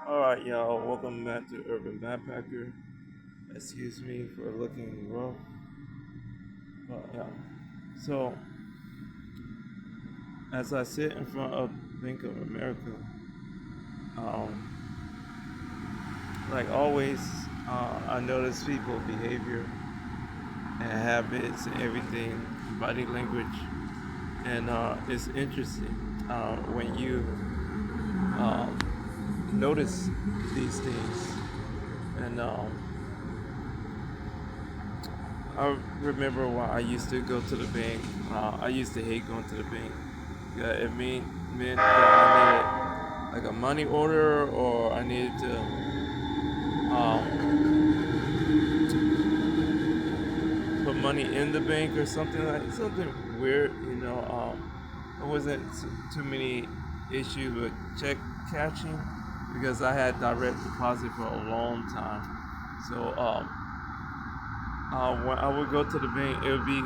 All right, y'all. Welcome back to Urban Backpacker. Excuse me for looking rough, but yeah. So, as I sit in front of Bank of America, um, like always, I notice people behavior and habits and everything, body language, and it's interesting when you um, notice these things. And I remember when I used to go to the bank. I used to hate going to the bank. Yeah, meant that I needed like a money order, or I needed to um, put money in the bank or something weird. There wasn't too many issues with check cashing because I had direct deposit for a long time. So when I would go to the bank, it would be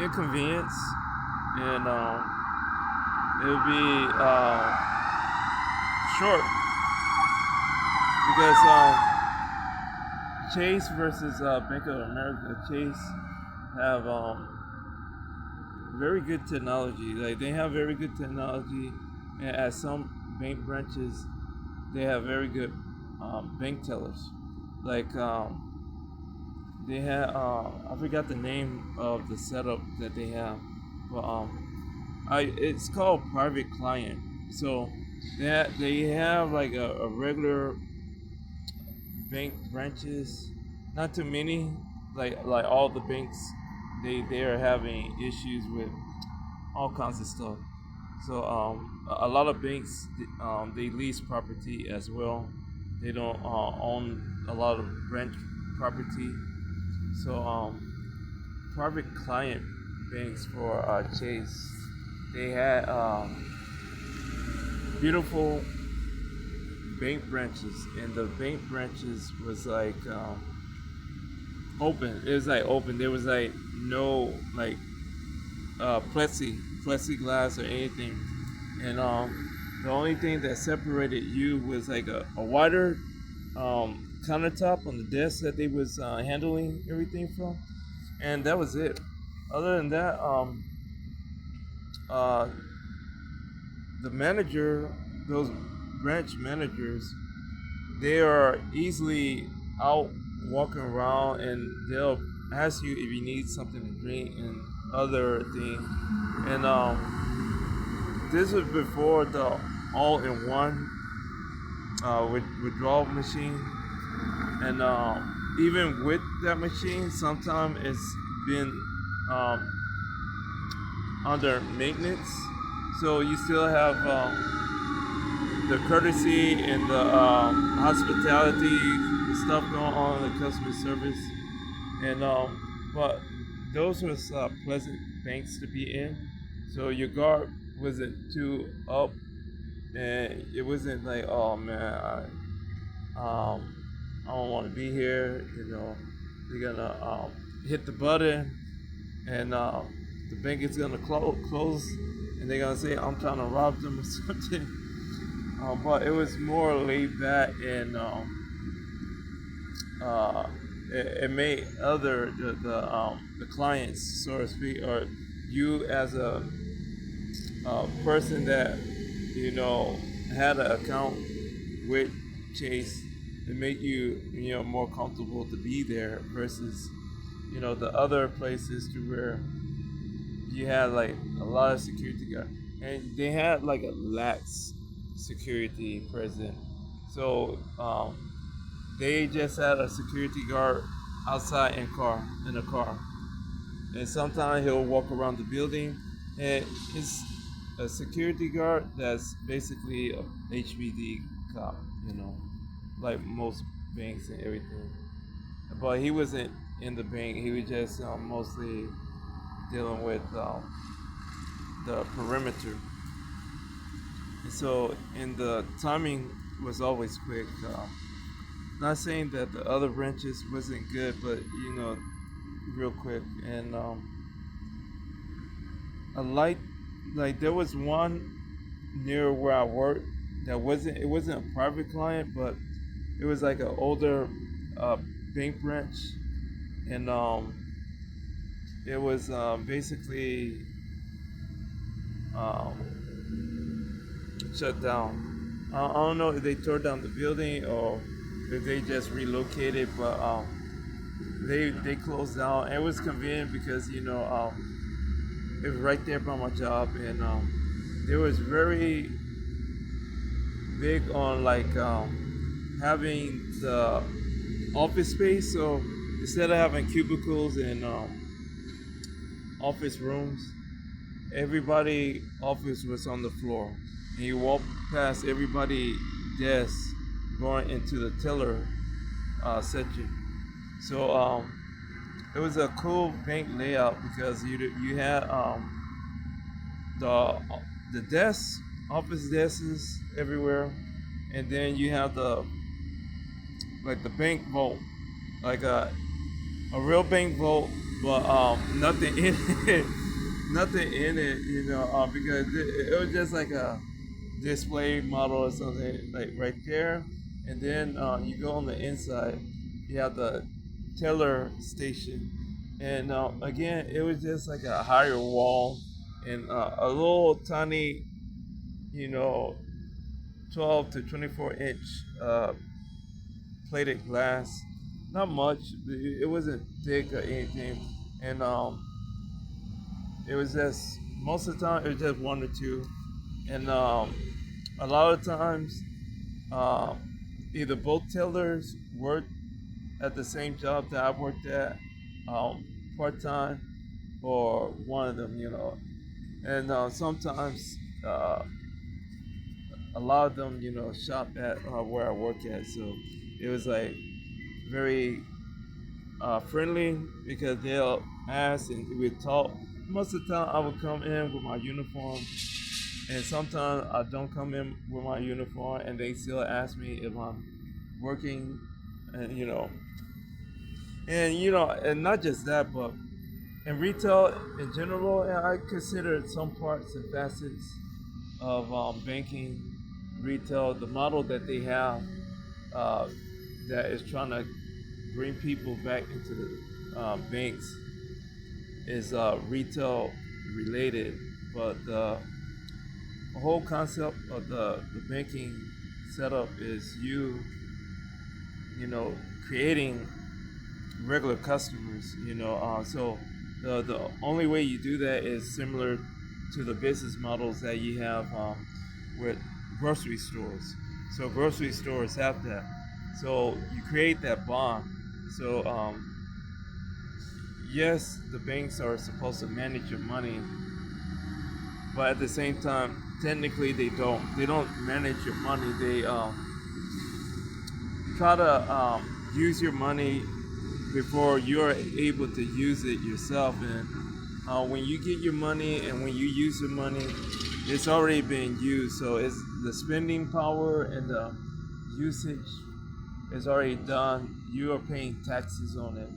inconvenience, and it would be short because Chase versus Bank of America. Chase have very good technology. Like they have very good technology, and at some bank branches, they have very good bank tellers. Like they have, I forgot the name of the setup that they have, but it's called private client. So they have like a regular bank branches, not too many. Like all the banks, they are having issues with all kinds of stuff. So a lot of banks they lease property as well. They don't own a lot of rent property. So private client banks for Chase, they had beautiful bank branches, and the bank branches was like open. It was like open. There was like no like plexiglass or anything, and the only thing that separated you was like a wider countertop on the desk that they was handling everything from, and that was it. Other than that, uh, the manager, those branch managers, they are easily out walking around, and they'll ask you if you need something to drink and other things. And this was before the all-in-one withdrawal machine, and even with that machine, sometimes it's been um, under maintenance. So you still have the courtesy and the hospitality stuff going on in the customer service, and but those was pleasant banks to be in. So your guard wasn't too up, and it wasn't like, oh man, I don't want to be here. They're gonna hit the button, and the bank is gonna close, and they're gonna say I'm trying to rob them or something. But it was more laid back, and uh, it made the clients, so to speak, or you as a person that you know had an account with Chase, it made you more comfortable to be there versus the other places to where you had like a lot of security guard, and they had like a lax security present. So they just had a security guard outside in a car, and sometimes he'll walk around the building, and it's a security guard that's basically a HBD cop, you know, like most banks and everything. But he wasn't in the bank; he was just mostly dealing with the perimeter. And so, and the timing was always quick. Not saying that the other branches wasn't good, but real quick. And I like there was one near where I work. that wasn't it wasn't a private client, but it was like an older uh, bank branch, and it was basically um, shut down. I don't know if they tore down the building or if they just relocated, but they closed down. It was convenient because it was right there by my job, and it was very big on like having the office space. So instead of having cubicles and office rooms, everybody office was on the floor, and you walk past everybody desk going into the teller section. So it was a cool bank layout because you had the the desks, office desks everywhere, and then you have the like the bank vault, like a real bank vault, but nothing in it, nothing in it, because it was just like a display model or something like right there, and then you go on the inside, you have the teller station, and again, it was just like a higher wall and a little tiny, you know, 12 to 24 inch plated glass. Not much. It wasn't thick or anything, and it was just most of the time it was just one or two, and a lot of times um, either both tellers worked at the same job that I worked at um, part time, or one of them, and sometimes a lot of them, shop at where I work at, so it was like very friendly because they'll ask and we talk. Most of the time, I would come in with my uniform, and sometimes I don't come in with my uniform, and they still ask me if I'm working, and and not just that, but in retail in general, and I consider some parts and facets of banking, retail, the model that they have uh, that is trying to bring people back into the banks is retail related, but the whole concept of the banking setup is you know, creating regular customers, so the only way you do that is similar to the business models that you have with grocery stores. So grocery stores have that. So you create that bond. So yes, the banks are supposed to manage your money, but at the same time, technically they don't. They don't manage your money. They try to use your money before you're able to use it yourself. And when you get your money and when you use your money, it's already been used. So it's the spending power and the usage is already done. You are paying taxes on it.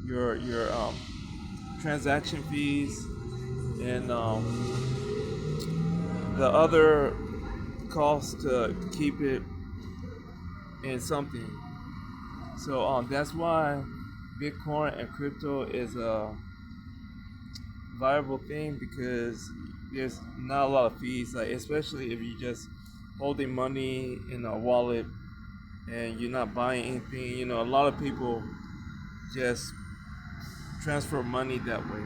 Your transaction fees and the other cost to keep it in something. So that's why Bitcoin and crypto is a viable thing because there's not a lot of fees, like especially if you just holding money in a wallet and you're not buying anything. A lot of people just transfer money that way,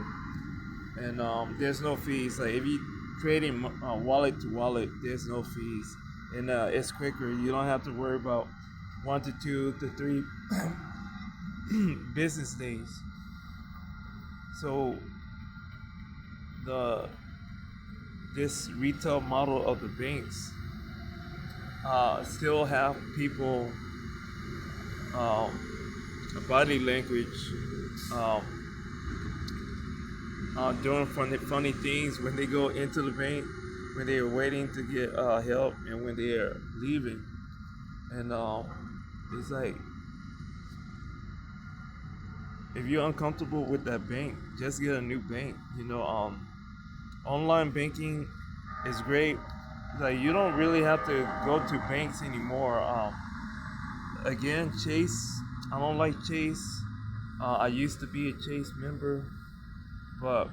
and there's no fees. Like if you trading wallet to wallet, there's no fees, and it's quicker. You don't have to worry about 1 to 2 to 3 business days. So the this retail model of the banks still have people um, body language um, doing funny things when they go into the bank, when they are waiting to get help, and when they are leaving. And it's like if you're uncomfortable with that bank, just get a new bank. Online banking is great like you don't really have to go to banks anymore. Again, Chase. I don't like Chase. I used to be a Chase member, but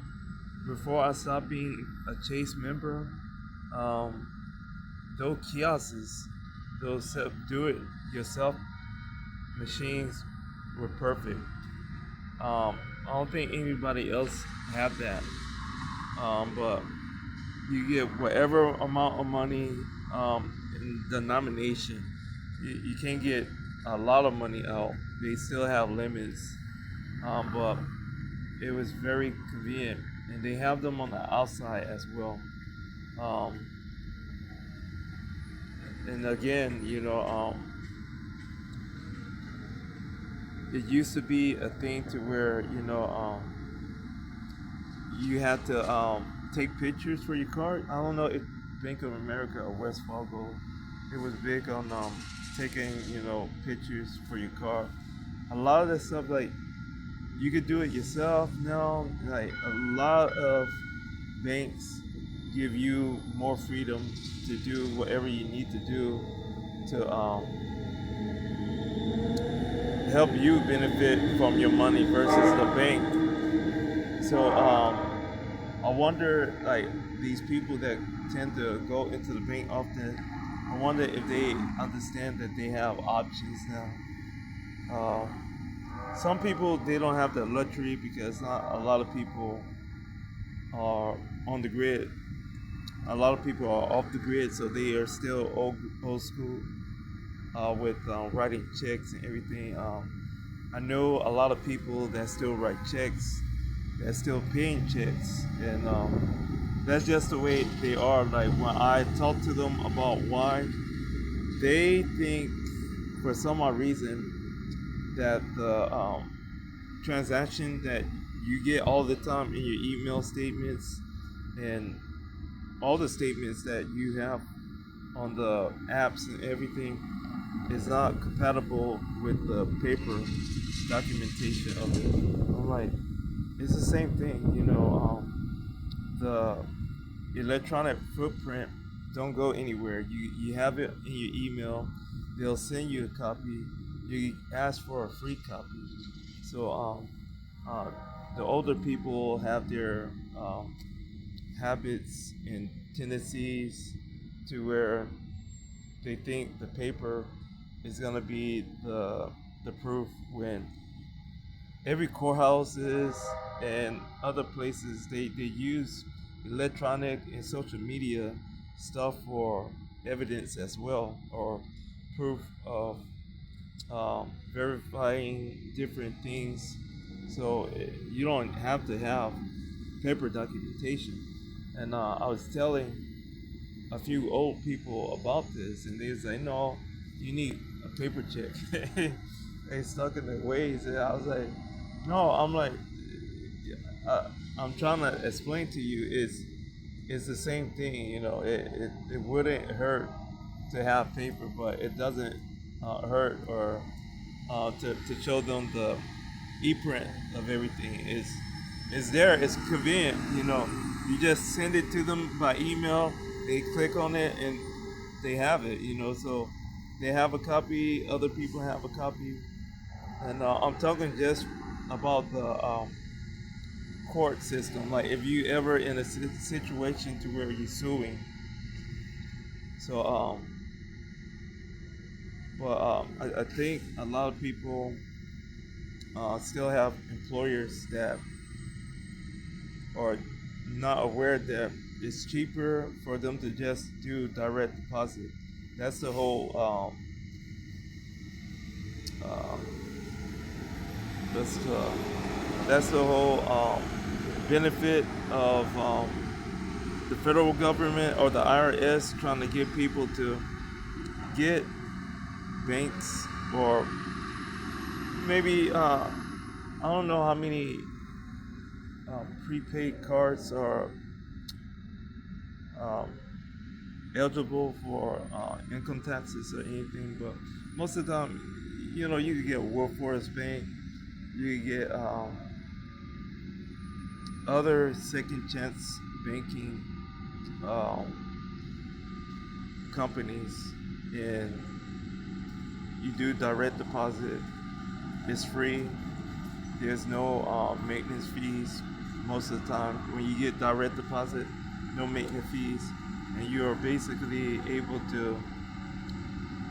before I stopped being a Chase member, um, those kiosks, those do-it-yourself machines were perfect. I don't think anybody else had that. But you get whatever amount of money in the nomination. You can't get a lot of money out. They still have limits. But it was very convenient, and they have them on the outside as well. Um, and again, it used to be a thing to where you had to take pictures for your card. I don't know if Bank of America or West Fargo, it was big on taking pictures for your car. A lot of that stuff, like, you could do it yourself now. Like, a lot of banks give you more freedom to do whatever you need to do to help you benefit from your money versus the bank. So I wonder, like, these people that tend to go into the bank often, I wonder if they understand that they have options now. Some people, they don't have the luxury because not a lot of people are on the grid. A lot of people are off the grid, so they are still old school with writing checks and everything. I know a lot of people that still write checks, that still paying checks, and that's just the way they are. Like, when I talk to them about why, they think for some odd reason that the transaction that you get all the time in your email statements and all the statements that you have on the apps and everything is not compatible with the paper documentation of it. I'm like, it's the same thing, the electronic footprint don't go anywhere. You have it in your email. They'll send you a copy. You ask for a free copy. So uh, the older people have their habits and tendencies to where they think the paper is gonna be the proof, when every courthouses and other places, they use electronic and social media stuff for evidence as well, or proof of verifying different things. So you don't have to have paper documentation. And I was telling a few old people about this, and they say, no, you need a paper check. They stuck in their ways, and I was like, no, I'm like, uh, I'm trying to explain to you, it's the same thing. It wouldn't hurt to have paper, but it doesn't hurt or to show them the e-print of everything. Is there. It's convenient. You just send it to them by email. They click on it and they have it. So they have a copy. Other people have a copy. And I'm talking just about the court system. Like, if you ever in a situation to where you're suing. So I think a lot of people still have employers that are not aware that it's cheaper for them to just do direct deposit. That's the whole um, that's the whole benefit of the federal government or the IRS trying to get people to get banks, or maybe I don't know how many prepaid cards are um, eligible for income taxes or anything, but most of the time, you could get Workforce Bank, you could get other second chance banking. Um, companies, and you do direct deposit. It's free. There's no maintenance fees most of the time. When you get direct deposit, no maintenance fees, and you are basically able to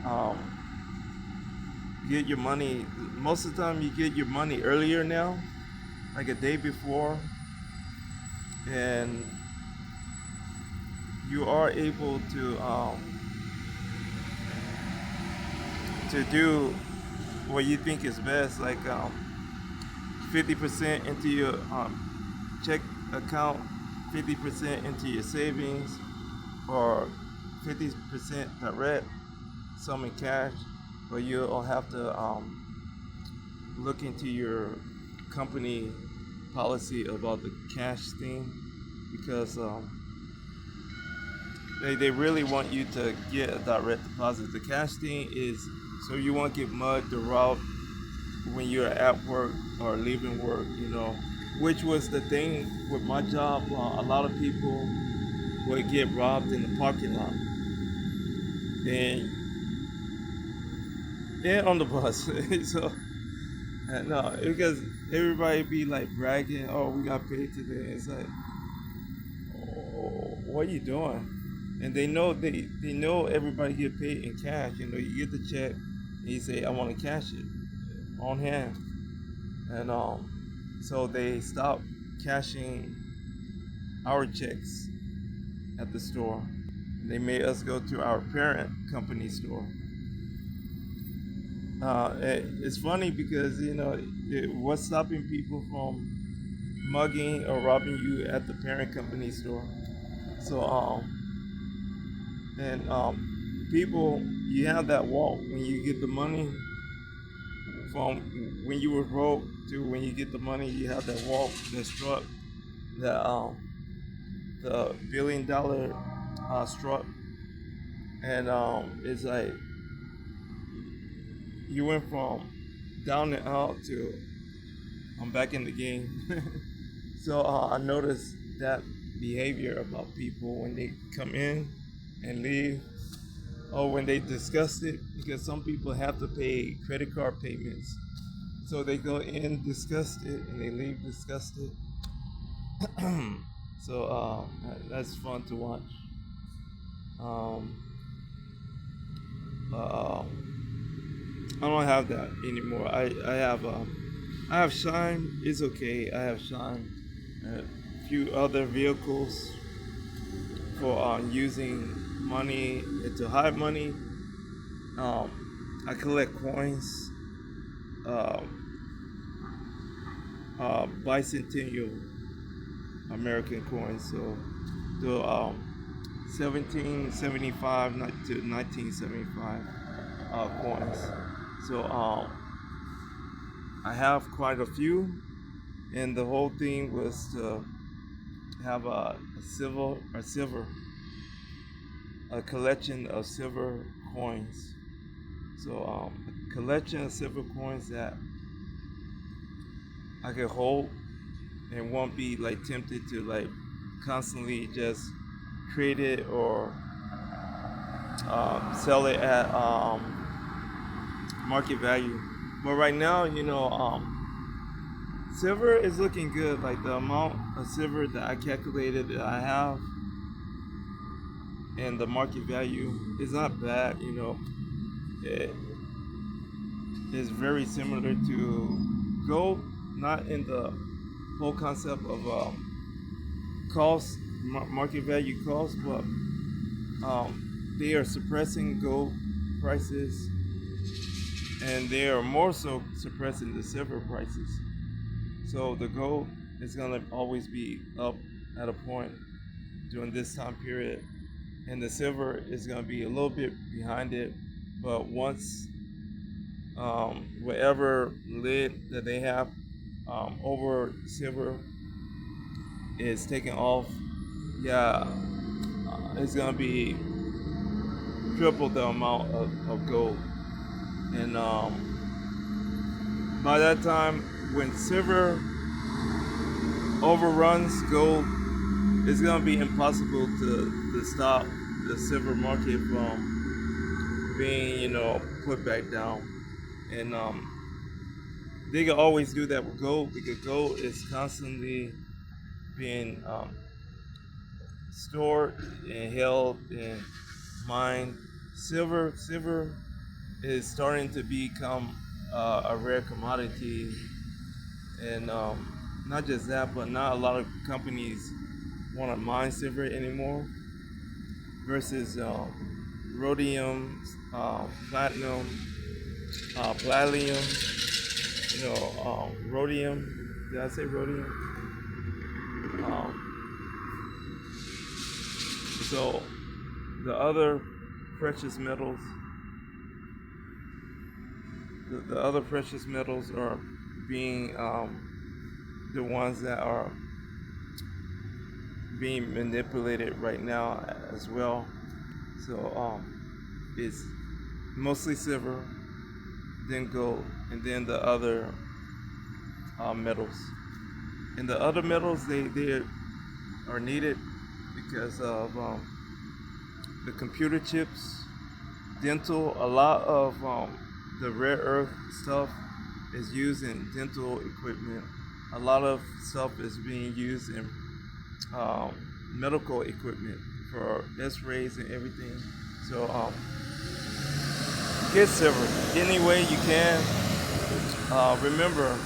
um, get your money. Most of the time, you get your money earlier now, like a day before, and you are able to do what you think is best, like 50% into your check account, 50% into your savings, or 50% direct, some in cash. But you'll have to look into your company policy about the cash thing, because they really want you to get a direct deposit. The cash thing is so you won't get mugged or robbed when you're at work or leaving work, which was the thing with my job. A lot of people would get robbed in the parking lot and on the bus. So no, because everybody be like bragging, "Oh, we got paid today." It's like, oh, what are you doing? And they know everybody get paid in cash. You get the check and you say, "I want to cash it on hand," and so they stopped cashing our checks at the store. They made us go to our parent company store. It's funny because what's stopping people from mugging or robbing you at the parent company store? So and people, you have that walk when you get the money from when you were broke to when you get the money. You have that walk, that strut, that the $1 billion strut, and it's like you went from down and out to I'm back in the game. So I noticed that behavior about people when they come in and leave, or when they discuss it, because some people have to pay credit card payments. So they go in disgusted and they leave disgusted. So that's fun to watch. Um, uh, I don't have that anymore. I have Shine. It's okay. I have Shine. A few other vehicles for using money to hide money. I collect coins, um, bicentennial American coins. So the 1775 to 1975 coins. So I have quite a few, and the whole thing was to have a collection of silver coins. So a collection of silver coins that I could hold and won't be like tempted to like constantly just create it or sell it at market value. But right now, silver is looking good. Like the amount of silver that I calculated that I have and the market value is not bad. It is very similar to gold, not in the whole concept of cost, market value cost, but they are suppressing gold prices, and they are more so suppressing the silver prices. So the gold is gonna always be up at a point during this time period, and the silver is gonna be a little bit behind it. But once whatever lid that they have over silver is taken off, yeah, it's gonna be triple the amount of gold. And by that time, when silver overruns gold, it's gonna be impossible to stop the silver market from being, put back down. And they can always do that with gold because gold is constantly being stored and held and mined. Silver is starting to become a rare commodity, and not just that, but not a lot of companies want to mine silver anymore. Versus rhodium, platinum, palladium, rhodium. Did I say rhodium? Um, so the other precious metals, the other precious metals are being the ones that are being manipulated right now as well. So it's mostly silver, then gold, and then the other metals. And the other metals they are needed because of the computer chips, dental. A lot of the rare earth stuff is used in dental equipment. A lot of stuff is being used in um, medical equipment for X-rays and everything. So get silver any way you can. Remember,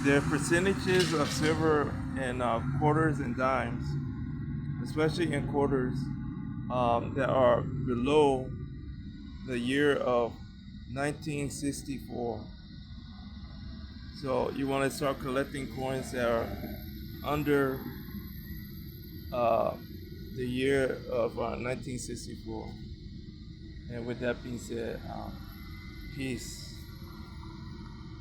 the percentages of silver in quarters and dimes, especially in quarters, that are below the year of 1964. So you want to start collecting coins that are under uh, the year of 1964. And with that being said, peace.